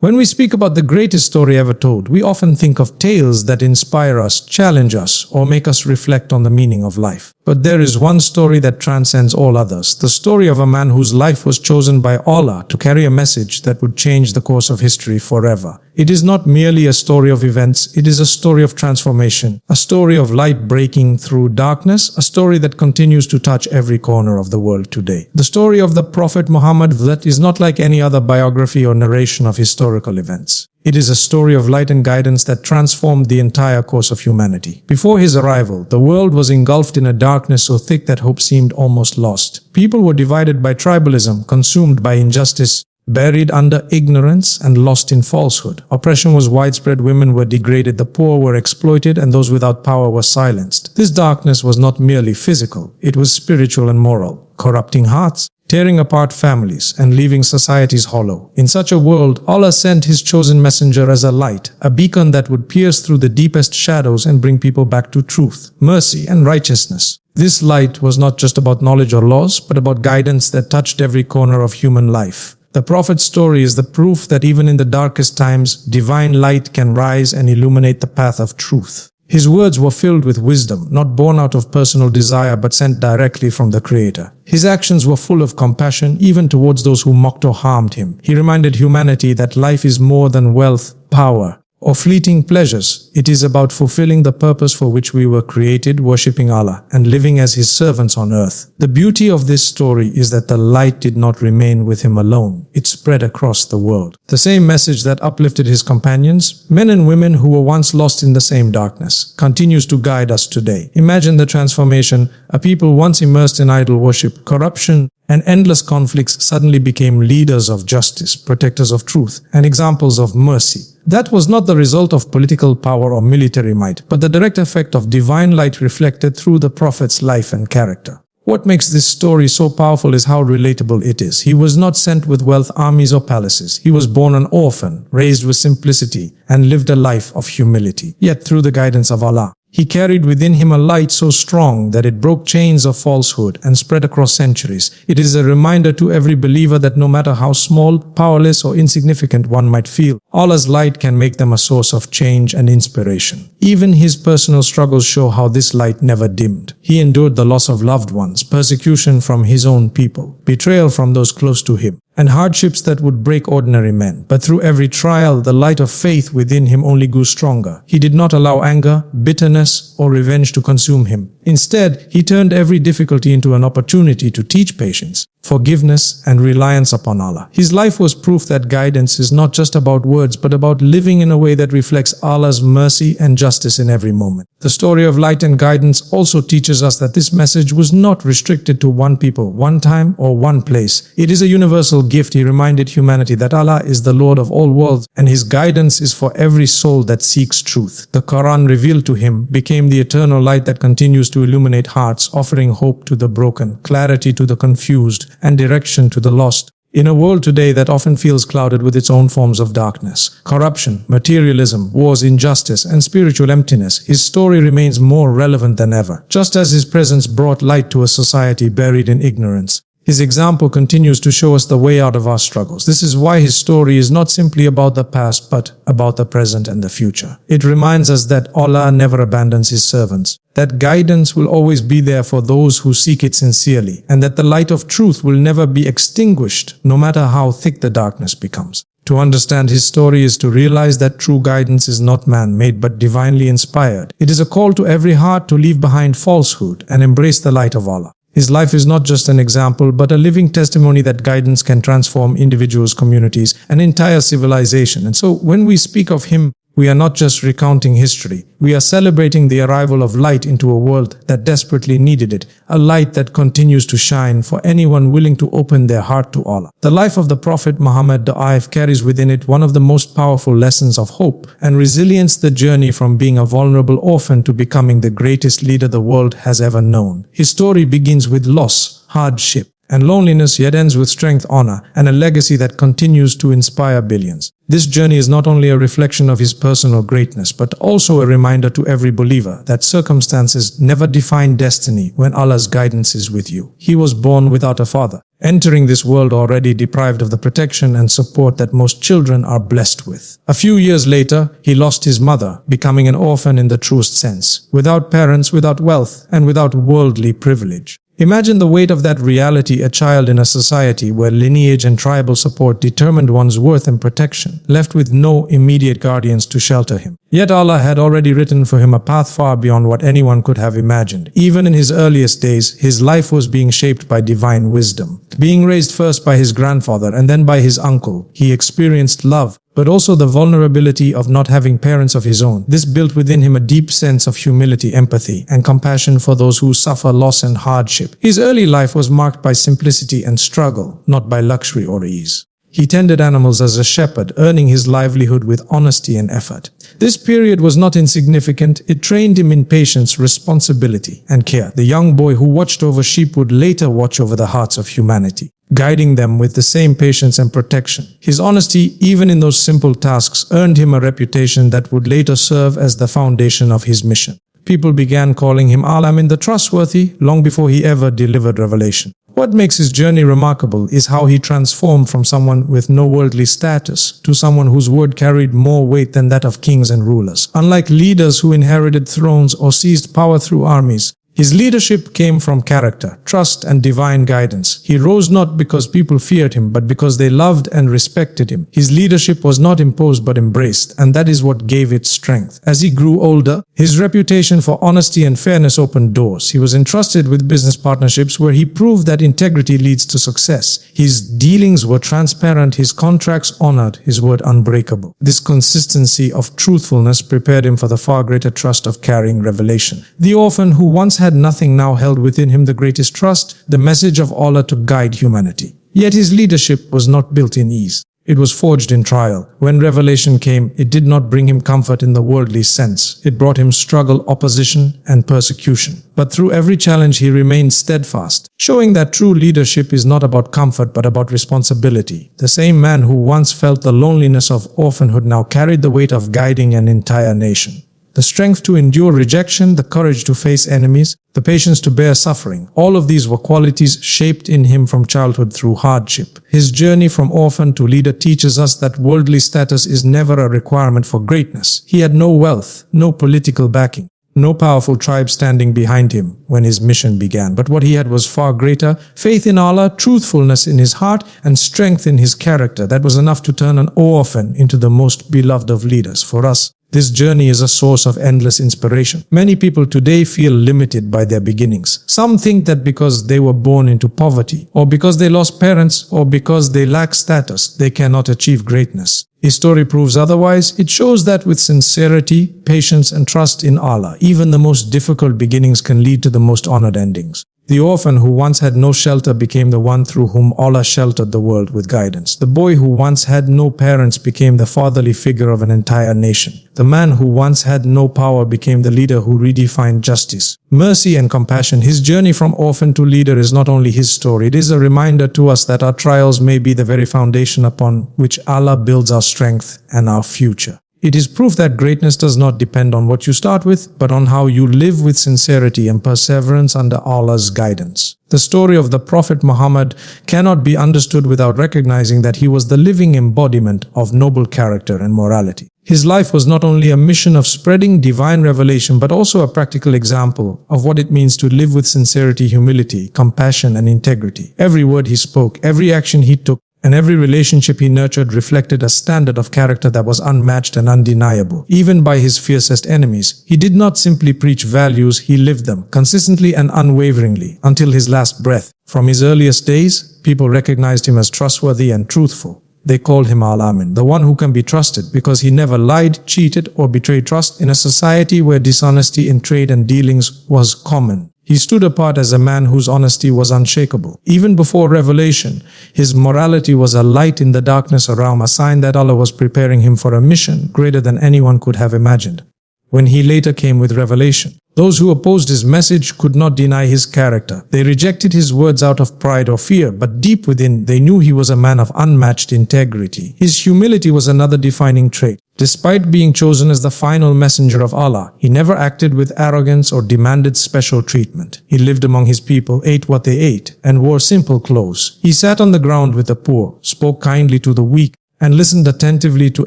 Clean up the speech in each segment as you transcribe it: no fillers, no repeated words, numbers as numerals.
When we speak about the greatest story ever told, we often think of tales that inspire us, challenge us, or make us reflect on the meaning of life. But there is one story that transcends all others, the story of a man whose life was chosen by Allah to carry a message that would change the course of history forever. It is not merely a story of events, it is a story of transformation, a story of light breaking through darkness, a story that continues to touch every corner of the world today. The story of the Prophet Muhammad that is not like any other biography or narration of historical events. It is a story of light and guidance that transformed the entire course of humanity. Before his arrival, the world was engulfed in a darkness so thick that hope seemed almost lost. People were divided by tribalism, consumed by injustice, buried under ignorance, and lost in falsehood. Oppression was widespread, women were degraded, the poor were exploited, and those without power were silenced. This darkness was not merely physical, it was spiritual and moral, corrupting hearts, tearing apart families, and leaving societies hollow. In such a world, Allah sent His chosen messenger as a light, a beacon that would pierce through the deepest shadows and bring people back to truth, mercy, and righteousness. This light was not just about knowledge or laws, but about guidance that touched every corner of human life. The Prophet's story is the proof that even in the darkest times, divine light can rise and illuminate the path of truth. His words were filled with wisdom, not born out of personal desire but sent directly from the Creator. His actions were full of compassion, even towards those who mocked or harmed him. He reminded humanity that life is more than wealth, power, or fleeting pleasures. It is about fulfilling the purpose for which we were created, worshipping Allah, and living as His servants on earth. The beauty of this story is that the light did not remain with him alone. It spread across the world. The same message that uplifted his companions, men and women who were once lost in the same darkness, continues to guide us today. Imagine the transformation. A people once immersed in idol worship, corruption, and endless conflicts suddenly became leaders of justice, protectors of truth, and examples of mercy. That was not the result of political power or military might, but the direct effect of divine light reflected through the Prophet's life and character. What makes this story so powerful is how relatable it is. He was not sent with wealth, armies, or palaces. He was born an orphan, raised with simplicity, and lived a life of humility. Yet through the guidance of Allah, he carried within him a light so strong that it broke chains of falsehood and spread across centuries. It is a reminder to every believer that no matter how small, powerless, or insignificant one might feel, Allah's light can make them a source of change and inspiration. Even his personal struggles show how this light never dimmed. He endured the loss of loved ones, persecution from his own people, betrayal from those close to him, and hardships that would break ordinary men. But through every trial, the light of faith within him only grew stronger. He did not allow anger, bitterness, or revenge to consume him. Instead, he turned every difficulty into an opportunity to teach patience, forgiveness, and reliance upon Allah. His life was proof that guidance is not just about words, but about living in a way that reflects Allah's mercy and justice in every moment. The story of light and guidance also teaches us that this message was not restricted to one people, one time, or one place. It is a universal gift. He reminded humanity that Allah is the Lord of all worlds, and His guidance is for every soul that seeks truth. The Qur'an revealed to him became the eternal light that continues to illuminate hearts, offering hope to the broken, clarity to the confused, and direction to the lost. In a world today that often feels clouded with its own forms of darkness, corruption, materialism, wars, injustice, and spiritual emptiness, his story remains more relevant than ever. Just as his presence brought light to a society buried in ignorance, his example continues to show us the way out of our struggles. This is why his story is not simply about the past, but about the present and the future. It reminds us that Allah never abandons His servants, that guidance will always be there for those who seek it sincerely, and that the light of truth will never be extinguished, no matter how thick the darkness becomes. To understand his story is to realize that true guidance is not man-made but divinely inspired. It is a call to every heart to leave behind falsehood and embrace the light of Allah. His life is not just an example, but a living testimony that guidance can transform individuals, communities, and entire civilization. And so when we speak of him, we are not just recounting history. We are celebrating the arrival of light into a world that desperately needed it, a light that continues to shine for anyone willing to open their heart to Allah. The life of the Prophet Muhammad carries within it one of the most powerful lessons of hope and resilience, the journey from being a vulnerable orphan to becoming the greatest leader the world has ever known. His story begins with loss, hardship, and loneliness, yet ends with strength, honor, and a legacy that continues to inspire billions. This journey is not only a reflection of his personal greatness, but also a reminder to every believer that circumstances never define destiny when Allah's guidance is with you. He was born without a father, entering this world already deprived of the protection and support that most children are blessed with. A few years later, he lost his mother, becoming an orphan in the truest sense, without parents, without wealth, and without worldly privilege. Imagine the weight of that reality, a child in a society where lineage and tribal support determined one's worth and protection, left with no immediate guardians to shelter him. Yet Allah had already written for him a path far beyond what anyone could have imagined. Even in his earliest days, his life was being shaped by divine wisdom. Being raised first by his grandfather and then by his uncle, he experienced love, but also the vulnerability of not having parents of his own. This built within him a deep sense of humility, empathy, and compassion for those who suffer loss and hardship. His early life was marked by simplicity and struggle, not by luxury or ease. He tended animals as a shepherd, earning his livelihood with honesty and effort. This period was not insignificant. It trained him in patience, responsibility, and care. The young boy who watched over sheep would later watch over the hearts of humanity, guiding them with the same patience and protection. His honesty, even in those simple tasks, earned him a reputation that would later serve as the foundation of his mission. People began calling him Al-Amin, the trustworthy, long before he ever delivered revelation. What makes his journey remarkable is how he transformed from someone with no worldly status to someone whose word carried more weight than that of kings and rulers. Unlike leaders who inherited thrones or seized power through armies, his leadership came from character, trust, and divine guidance. He rose not because people feared him, but because they loved and respected him. His leadership was not imposed but embraced, and that is what gave it strength. As he grew older, his reputation for honesty and fairness opened doors. He was entrusted with business partnerships where he proved that integrity leads to success. His dealings were transparent, his contracts honored, his word unbreakable. This consistency of truthfulness prepared him for the far greater trust of carrying revelation. The orphan who once had nothing now held within him the greatest trust, the message of Allah to guide humanity. Yet his leadership was not built in ease. It was forged in trial. When revelation came, it did not bring him comfort in the worldly sense. It brought him struggle, opposition, and persecution. But through every challenge he remained steadfast, showing that true leadership is not about comfort but about responsibility. The same man who once felt the loneliness of orphanhood now carried the weight of guiding an entire nation. The strength to endure rejection, the courage to face enemies, the patience to bear suffering. All of these were qualities shaped in him from childhood through hardship. His journey from orphan to leader teaches us that worldly status is never a requirement for greatness. He had no wealth, no political backing, no powerful tribe standing behind him when his mission began. But what he had was far greater: faith in Allah, truthfulness in his heart, and strength in his character. That was enough to turn an orphan into the most beloved of leaders. For us, this journey is a source of endless inspiration. Many people today feel limited by their beginnings. Some think that because they were born into poverty, or because they lost parents, or because they lack status, they cannot achieve greatness. His story proves otherwise. It shows that with sincerity, patience, and trust in Allah, even the most difficult beginnings can lead to the most honored endings. The orphan who once had no shelter became the one through whom Allah sheltered the world with guidance. The boy who once had no parents became the fatherly figure of an entire nation. The man who once had no power became the leader who redefined justice, mercy, and compassion. His journey from orphan to leader is not only his story, it is a reminder to us that our trials may be the very foundation upon which Allah builds our strength and our future. It is proof that greatness does not depend on what you start with, but on how you live with sincerity and perseverance under Allah's guidance. The story of the Prophet Muhammad cannot be understood without recognizing that he was the living embodiment of noble character and morality. His life was not only a mission of spreading divine revelation, but also a practical example of what it means to live with sincerity, humility, compassion, and integrity. Every word he spoke, every action he took, and every relationship he nurtured reflected a standard of character that was unmatched and undeniable. Even by his fiercest enemies, he did not simply preach values, he lived them consistently and unwaveringly until his last breath. From his earliest days, people recognized him as trustworthy and truthful. They called him Al-Amin, the one who can be trusted, because he never lied, cheated, or betrayed trust in a society where dishonesty in trade and dealings was common. He stood apart as a man whose honesty was unshakable. Even before revelation, his morality was a light in the darkness around, a sign that Allah was preparing him for a mission greater than anyone could have imagined. When he later came with revelation, those who opposed his message could not deny his character. They rejected his words out of pride or fear, but deep within, they knew he was a man of unmatched integrity. His humility was another defining trait. Despite being chosen as the final messenger of Allah, he never acted with arrogance or demanded special treatment. He lived among his people, ate what they ate, and wore simple clothes. He sat on the ground with the poor, spoke kindly to the weak, and listened attentively to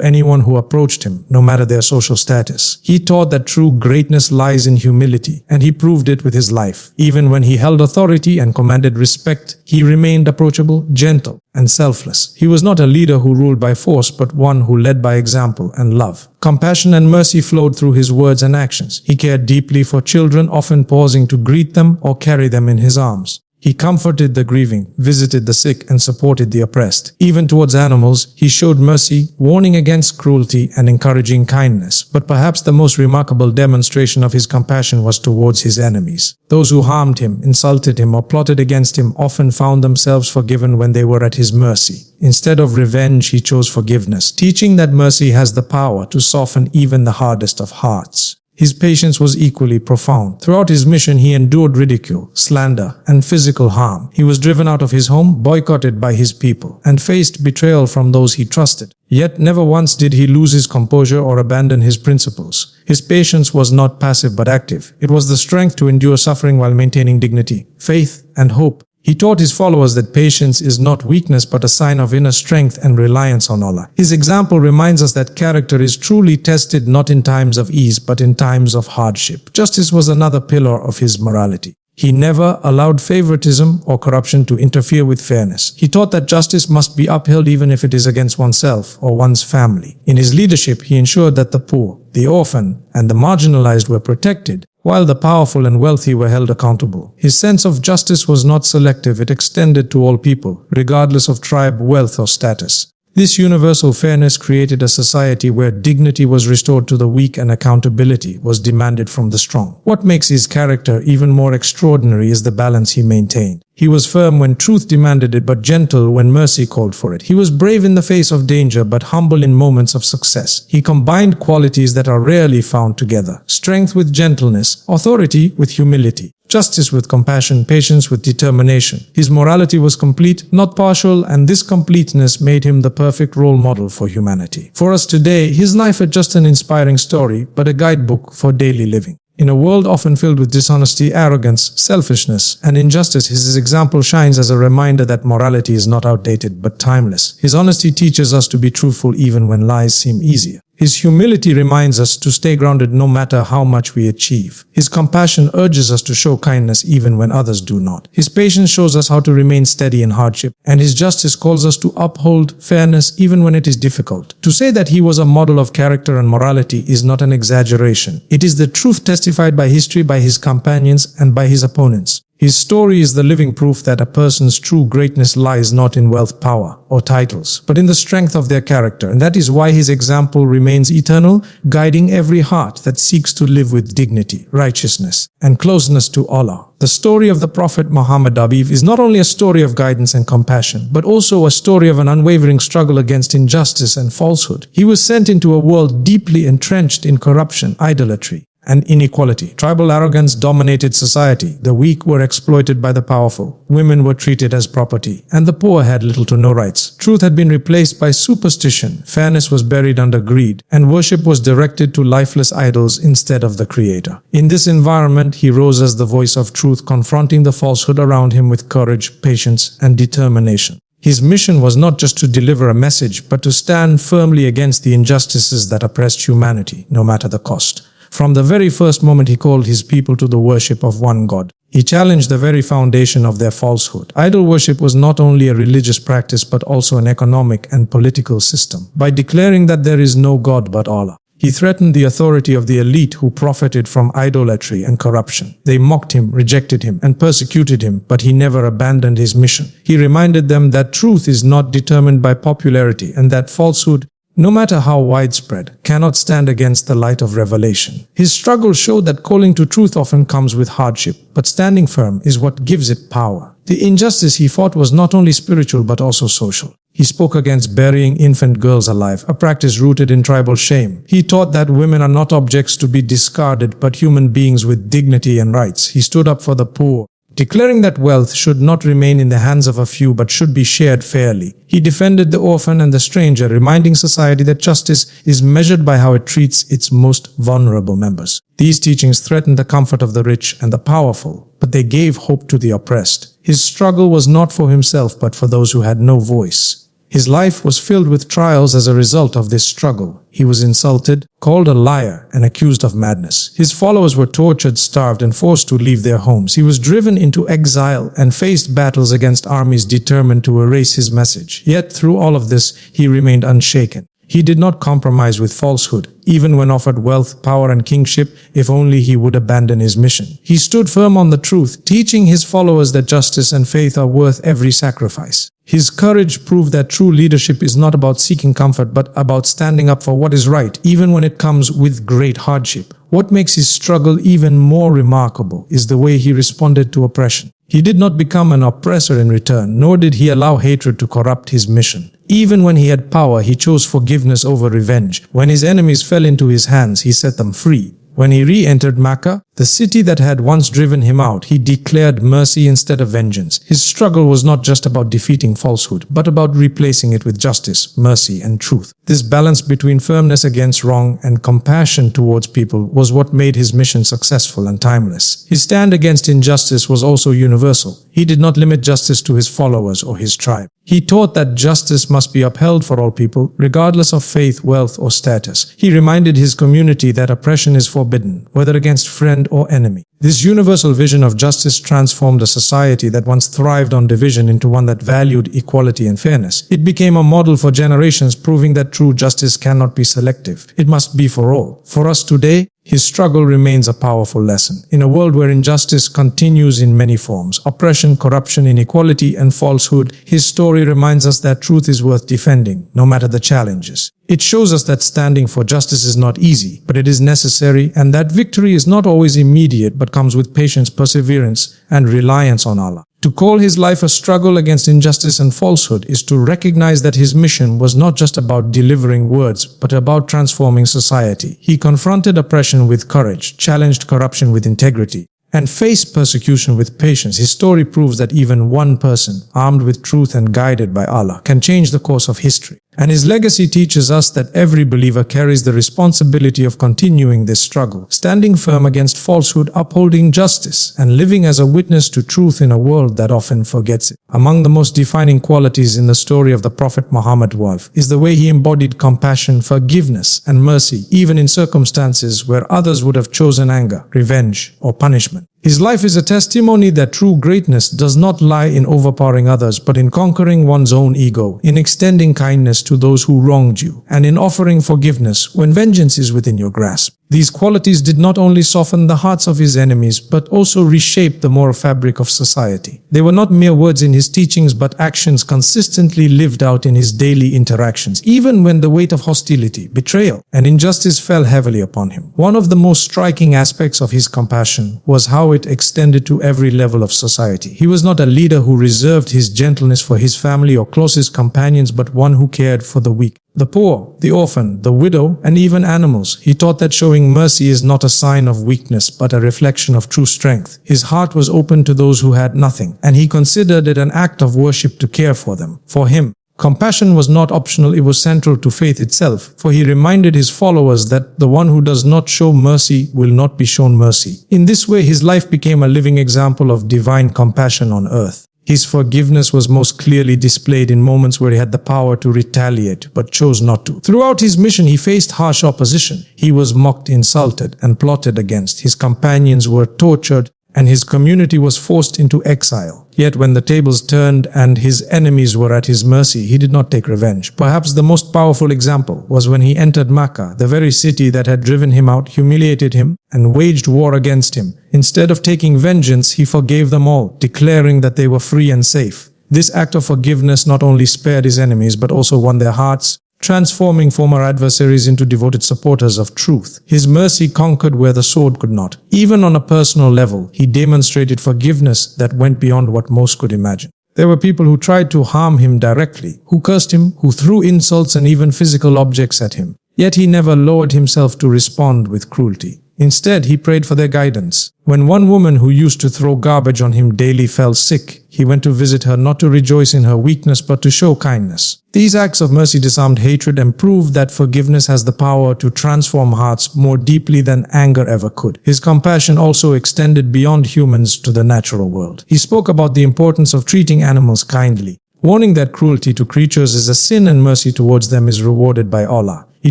anyone who approached him, no matter their social status. He taught that true greatness lies in humility, and he proved it with his life. Even when he held authority and commanded respect, he remained approachable, gentle, and selfless. He was not a leader who ruled by force, but one who led by example and love. Compassion and mercy flowed through his words and actions. He cared deeply for children, often pausing to greet them or carry them in his arms. He comforted the grieving, visited the sick, and supported the oppressed. Even towards animals, he showed mercy, warning against cruelty and encouraging kindness. But perhaps the most remarkable demonstration of his compassion was towards his enemies. Those who harmed him, insulted him, or plotted against him often found themselves forgiven when they were at his mercy. Instead of revenge, he chose forgiveness, teaching that mercy has the power to soften even the hardest of hearts. His patience was equally profound. Throughout his mission, he endured ridicule, slander, and physical harm. He was driven out of his home, boycotted by his people, and faced betrayal from those he trusted. Yet never once did he lose his composure or abandon his principles. His patience was not passive but active. It was the strength to endure suffering while maintaining dignity, faith, and hope. He taught his followers that patience is not weakness but a sign of inner strength and reliance on Allah. His example reminds us that character is truly tested not in times of ease but in times of hardship. Justice was another pillar of his morality. He never allowed favoritism or corruption to interfere with fairness. He taught that justice must be upheld even if it is against oneself or one's family. In his leadership, he ensured that the poor, the orphan, and the marginalized were protected, while the powerful and wealthy were held accountable. His sense of justice was not selective, it extended to all people, regardless of tribe, wealth, or status. This universal fairness created a society where dignity was restored to the weak and accountability was demanded from the strong. What makes his character even more extraordinary is the balance he maintained. He was firm when truth demanded it, but gentle when mercy called for it. He was brave in the face of danger, but humble in moments of success. He combined qualities that are rarely found together: strength with gentleness, authority with humility, justice with compassion, patience with determination. His morality was complete, not partial, and this completeness made him the perfect role model for humanity. For us today, his life is just an inspiring story, but a guidebook for daily living. In a world often filled with dishonesty, arrogance, selfishness, and injustice, his example shines as a reminder that morality is not outdated but timeless. His honesty teaches us to be truthful even when lies seem easier. His humility reminds us to stay grounded no matter how much we achieve. His compassion urges us to show kindness even when others do not. His patience shows us how to remain steady in hardship, and his justice calls us to uphold fairness even when it is difficult. To say that he was a model of character and morality is not an exaggeration. It is the truth testified by history, by his companions, and by his opponents. His story is the living proof that a person's true greatness lies not in wealth, power, or titles, but in the strength of their character. And that is why his example remains eternal, guiding every heart that seeks to live with dignity, righteousness, and closeness to Allah. The story of the Prophet Muhammad is not only a story of guidance and compassion, but also a story of an unwavering struggle against injustice and falsehood. He was sent into a world deeply entrenched in corruption, idolatry, and inequality. Tribal arrogance dominated society. The weak were exploited by the powerful. Women were treated as property, and the poor had little to no rights. Truth had been replaced by superstition. Fairness was buried under greed, and worship was directed to lifeless idols instead of the Creator. In this environment, he rose as the voice of truth, confronting the falsehood around him with courage, patience, and determination. His mission was not just to deliver a message, but to stand firmly against the injustices that oppressed humanity, no matter the cost. From the very first moment, he called his people to the worship of one God. He challenged the very foundation of their falsehood. Idol worship was not only a religious practice but also an economic and political system. By declaring that there is no God but Allah, he threatened the authority of the elite who profited from idolatry and corruption. They mocked him, rejected him, and persecuted him, but he never abandoned his mission. He reminded them that truth is not determined by popularity and that falsehood, no matter how widespread, cannot stand against the light of revelation. His struggle showed that calling to truth often comes with hardship, but standing firm is what gives it power. The injustice he fought was not only spiritual but also social. He spoke against burying infant girls alive, a practice rooted in tribal shame. He taught that women are not objects to be discarded but human beings with dignity and rights. He stood up for the poor, declaring that wealth should not remain in the hands of a few but should be shared fairly. He defended the orphan and the stranger, reminding society that justice is measured by how it treats its most vulnerable members. These teachings threatened the comfort of the rich and the powerful, but they gave hope to the oppressed. His struggle was not for himself but for those who had no voice. His life was filled with trials as a result of this struggle. He was insulted, called a liar, and accused of madness. His followers were tortured, starved, and forced to leave their homes. He was driven into exile and faced battles against armies determined to erase his message. Yet through all of this, he remained unshaken. He did not compromise with falsehood, even when offered wealth, power, and kingship, if only he would abandon his mission. He stood firm on the truth, teaching his followers that justice and faith are worth every sacrifice. His courage proved that true leadership is not about seeking comfort, but about standing up for what is right, even when it comes with great hardship. What makes his struggle even more remarkable is the way he responded to oppression. He did not become an oppressor in return, nor did he allow hatred to corrupt his mission. Even when he had power, he chose forgiveness over revenge. When his enemies fell into his hands, he set them free. When he re-entered Mecca, the city that had once driven him out, he declared mercy instead of vengeance. His struggle was not just about defeating falsehood, but about replacing it with justice, mercy, and truth. This balance between firmness against wrong and compassion towards people was what made his mission successful and timeless. His stand against injustice was also universal. He did not limit justice to his followers or his tribe. He taught that justice must be upheld for all people, regardless of faith, wealth, or status. He reminded his community that oppression is forbidden, whether against friend or enemy. This universal vision of justice transformed a society that once thrived on division into one that valued equality and fairness. It became a model for generations, proving that true justice cannot be selective. It must be for all. For us today, his struggle remains a powerful lesson. In a world where injustice continues in many forms, oppression, corruption, inequality, and falsehood, his story reminds us that truth is worth defending, no matter the challenges. It shows us that standing for justice is not easy, but it is necessary, and that victory is not always immediate, but comes with patience, perseverance, and reliance on Allah. To call his life a struggle against injustice and falsehood is to recognize that his mission was not just about delivering words, but about transforming society. He confronted oppression with courage, challenged corruption with integrity, and faced persecution with patience. His story proves that even one person, armed with truth and guided by Allah, can change the course of history. And his legacy teaches us that every believer carries the responsibility of continuing this struggle, standing firm against falsehood, upholding justice, and living as a witness to truth in a world that often forgets it. Among the most defining qualities in the story of the Prophet Muhammad is the way he embodied compassion, forgiveness, and mercy, even in circumstances where others would have chosen anger, revenge, or punishment. His life is a testimony that true greatness does not lie in overpowering others, but in conquering one's own ego, in extending kindness to those who wronged you, and in offering forgiveness when vengeance is within your grasp. These qualities did not only soften the hearts of his enemies, but also reshape the moral fabric of society. They were not mere words in his teachings, but actions consistently lived out in his daily interactions, even when the weight of hostility, betrayal, and injustice fell heavily upon him. One of the most striking aspects of his compassion was how it extended to every level of society. He was not a leader who reserved his gentleness for his family or closest companions, but one who cared for the weak, the poor, the orphan, the widow, and even animals. He taught that showing mercy is not a sign of weakness, but a reflection of true strength. His heart was open to those who had nothing, and he considered it an act of worship to care for them. For him, compassion was not optional, it was central to faith itself, for he reminded his followers that the one who does not show mercy will not be shown mercy. In this way, his life became a living example of divine compassion on earth. His forgiveness was most clearly displayed in moments where he had the power to retaliate, but chose not to. Throughout his mission, he faced harsh opposition. He was mocked, insulted, and plotted against. His companions were tortured, and his community was forced into exile. Yet when the tables turned and his enemies were at his mercy, he did not take revenge. Perhaps the most powerful example was when he entered Mecca, the very city that had driven him out, humiliated him, and waged war against him. Instead of taking vengeance, he forgave them all, declaring that they were free and safe. This act of forgiveness not only spared his enemies, but also won their hearts, transforming former adversaries into devoted supporters of truth. His mercy conquered where the sword could not. Even on a personal level, he demonstrated forgiveness that went beyond what most could imagine. There were people who tried to harm him directly, who cursed him, who threw insults and even physical objects at him. Yet he never lowered himself to respond with cruelty. Instead, he prayed for their guidance. When one woman who used to throw garbage on him daily fell sick, he went to visit her not to rejoice in her weakness but to show kindness. These acts of mercy disarmed hatred and proved that forgiveness has the power to transform hearts more deeply than anger ever could. His compassion also extended beyond humans to the natural world. He spoke about the importance of treating animals kindly, warning that cruelty to creatures is a sin and mercy towards them is rewarded by Allah. He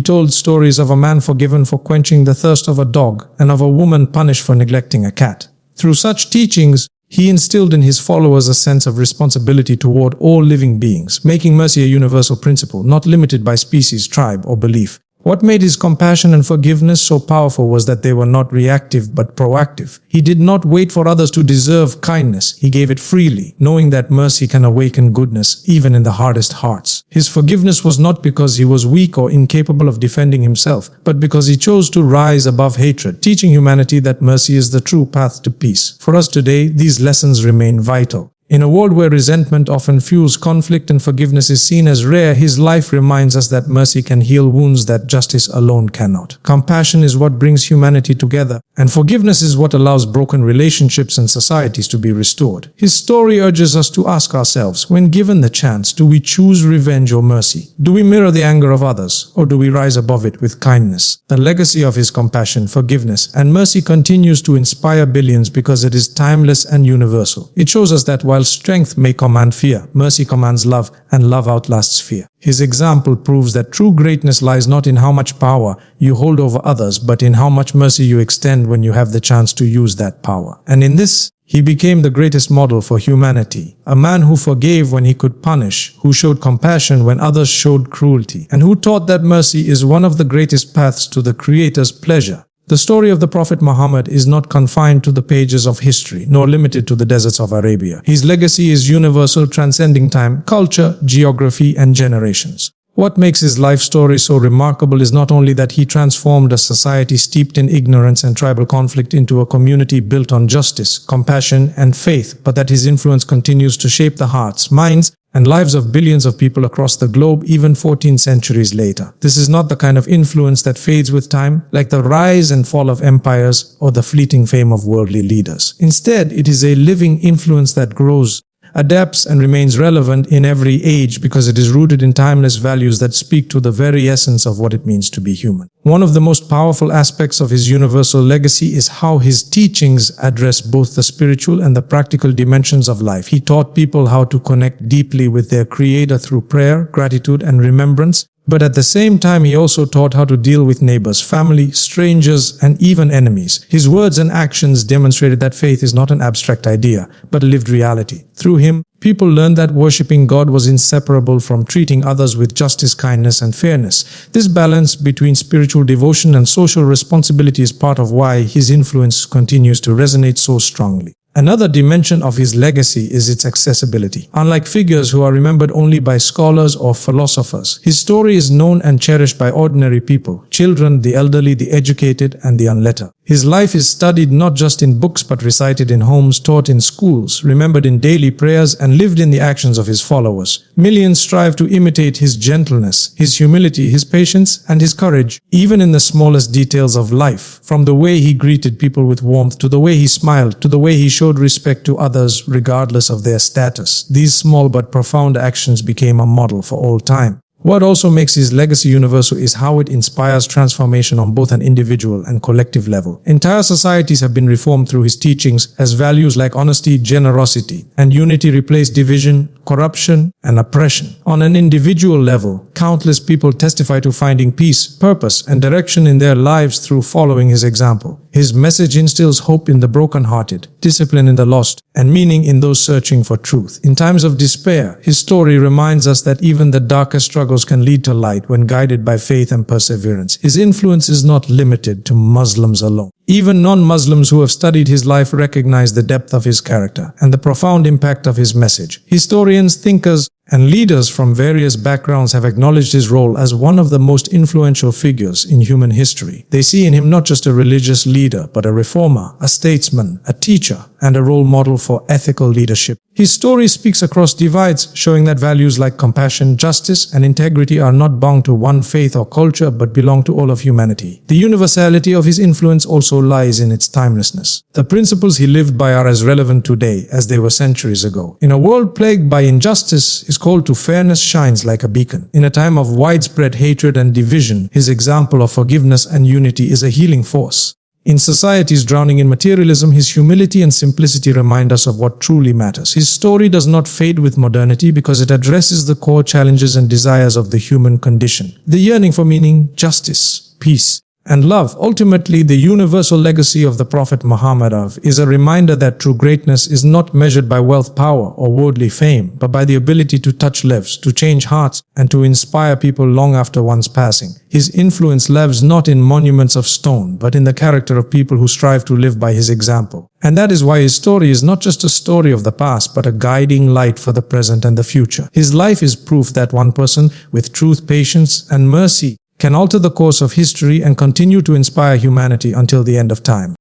told stories of a man forgiven for quenching the thirst of a dog and of a woman punished for neglecting a cat. Through such teachings, he instilled in his followers a sense of responsibility toward all living beings, making mercy a universal principle, not limited by species, tribe, or belief. What made his compassion and forgiveness so powerful was that they were not reactive but proactive. He did not wait for others to deserve kindness. He gave it freely, knowing that mercy can awaken goodness even in the hardest hearts. His forgiveness was not because he was weak or incapable of defending himself, but because he chose to rise above hatred, teaching humanity that mercy is the true path to peace. For us today, these lessons remain vital. In a world where resentment often fuels conflict and forgiveness is seen as rare, his life reminds us that mercy can heal wounds that justice alone cannot. Compassion is what brings humanity together, and forgiveness is what allows broken relationships and societies to be restored. His story urges us to ask ourselves, when given the chance, do we choose revenge or mercy? Do we mirror the anger of others, or do we rise above it with kindness? The legacy of his compassion, forgiveness, and mercy continues to inspire billions because it is timeless and universal. It shows us that while strength may command fear, mercy commands love, and love outlasts fear. His example proves that true greatness lies not in how much power you hold over others, but in how much mercy you extend when you have the chance to use that power. And in this, he became the greatest model for humanity, a man who forgave when he could punish, who showed compassion when others showed cruelty, and who taught that mercy is one of the greatest paths to the Creator's pleasure. The story of the Prophet Muhammad is not confined to the pages of history, nor limited to the deserts of Arabia. His legacy is universal, transcending time, culture, geography, and generations. What makes his life story so remarkable is not only that he transformed a society steeped in ignorance and tribal conflict into a community built on justice, compassion, and faith, but that his influence continues to shape the hearts, minds, and lives of billions of people across the globe even 14 centuries later. This is not the kind of influence that fades with time, like the rise and fall of empires or the fleeting fame of worldly leaders. Instead, it is a living influence that grows, adapts, and remains relevant in every age because it is rooted in timeless values that speak to the very essence of what it means to be human. One of the most powerful aspects of his universal legacy is how his teachings address both the spiritual and the practical dimensions of life. He taught people how to connect deeply with their Creator through prayer, gratitude, and remembrance. But at the same time, he also taught how to deal with neighbors, family, strangers, and even enemies. His words and actions demonstrated that faith is not an abstract idea, but a lived reality. Through him, people learned that worshipping God was inseparable from treating others with justice, kindness, and fairness. This balance between spiritual devotion and social responsibility is part of why his influence continues to resonate so strongly. Another dimension of his legacy is its accessibility. Unlike figures who are remembered only by scholars or philosophers, his story is known and cherished by ordinary people, children, the elderly, the educated, and the unlettered. His life is studied not just in books but recited in homes, taught in schools, remembered in daily prayers, and lived in the actions of his followers. Millions strive to imitate his gentleness, his humility, his patience, and his courage, even in the smallest details of life, from the way he greeted people with warmth to the way he smiled to the way he showed respect to others regardless of their status. These small but profound actions became a model for all time. What also makes his legacy universal is how it inspires transformation on both an individual and collective level. Entire societies have been reformed through his teachings as values like honesty, generosity, and unity replace division, corruption, and oppression. On an individual level, countless people testify to finding peace, purpose, and direction in their lives through following his example. His message instills hope in the brokenhearted, discipline in the lost, and meaning in those searching for truth. In times of despair, his story reminds us that even the darkest struggles can lead to light when guided by faith and perseverance. His influence is not limited to Muslims alone. Even non-Muslims who have studied his life recognize the depth of his character and the profound impact of his message. Historians, thinkers, and leaders from various backgrounds have acknowledged his role as one of the most influential figures in human history. They see in him not just a religious leader, but a reformer, a statesman, a teacher, and a role model for ethical leadership. His story speaks across divides, showing that values like compassion, justice, and integrity are not bound to one faith or culture, but belong to all of humanity. The universality of his influence also also lies in its timelessness. The principles he lived by are as relevant today as they were centuries ago. In a world plagued by injustice, his call to fairness shines like a beacon. In a time of widespread hatred and division, his example of forgiveness and unity is a healing force. In societies drowning in materialism, his humility and simplicity remind us of what truly matters. His story does not fade with modernity because it addresses the core challenges and desires of the human condition. The yearning for meaning, justice, peace, and love. Ultimately, the universal legacy of the Prophet Muhammad is a reminder that true greatness is not measured by wealth, power, or worldly fame, but by the ability to touch lives, to change hearts, and to inspire people long after one's passing. His influence lives not in monuments of stone, but in the character of people who strive to live by his example. And that is why his story is not just a story of the past, but a guiding light for the present and the future. His life is proof that one person, with truth, patience, and mercy, can alter the course of history and continue to inspire humanity until the end of time.